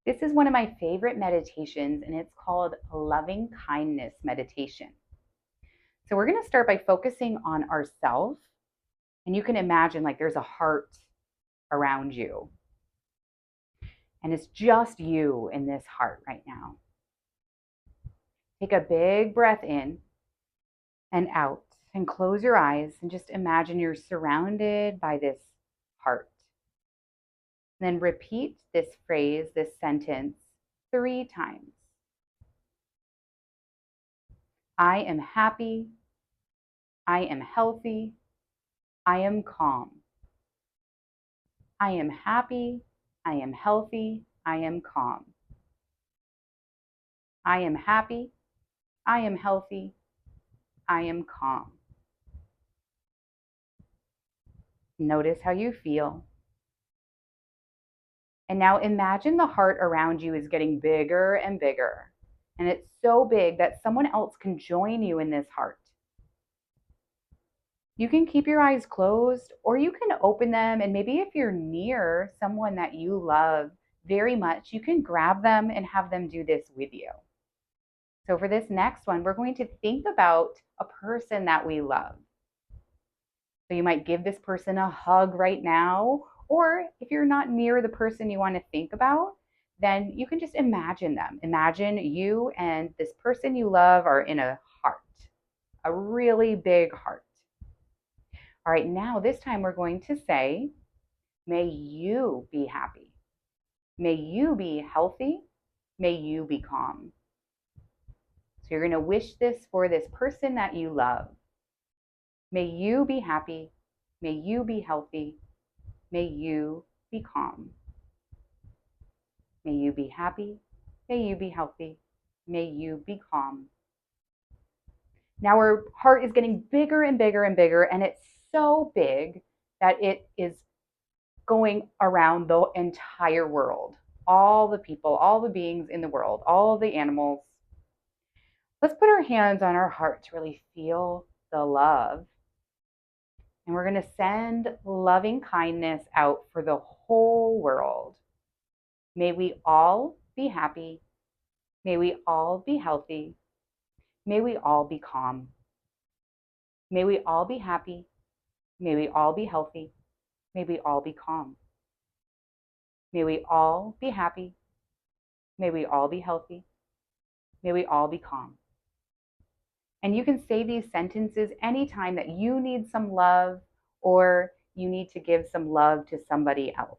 This is one of my favorite meditations, and it's called loving kindness meditation. So we're going to start by focusing on ourselves, and you can imagine like there's a heart around you, and it's just you in this heart right now. Take a big breath in and out, and close your eyes, and just imagine you're surrounded by this heart. Then repeat this phrase, this sentence, 3 times. I am happy. I am healthy. I am calm. I am happy. I am healthy. I am calm. I am happy. I am healthy. I am calm. Notice how you feel. And now imagine the heart around you is getting bigger and bigger. And it's so big that someone else can join you in this heart. You can keep your eyes closed or you can open them. And maybe if you're near someone that you love very much, you can grab them and have them do this with you. So for this next one, we're going to think about a person that we love. So you might give this person a hug right now, or if you're not near the person you want to think about, then you can just imagine them. Imagine you and this person you love are in a heart, a really big heart. All right, now this time we're going to say, may you be happy. May you be healthy. May you be calm. So you're going to wish this for this person that you love. May you be happy. May you be healthy. May you be calm. May you be happy. May you be healthy. May you be calm. Now our heart is getting bigger and bigger and bigger, and it's so big that it is going around the entire world. All the people, all the beings in the world, all the animals. Let's put our hands on our heart to really feel the love. And we're going to send loving kindness out for the whole world. May we all be happy. May we all be healthy. May we all be calm. May we all be happy. May we all be healthy. May we all be calm. May we all be happy. May we all be healthy. May we all be calm. And you can say these sentences anytime that you need some love or you need to give some love to somebody else.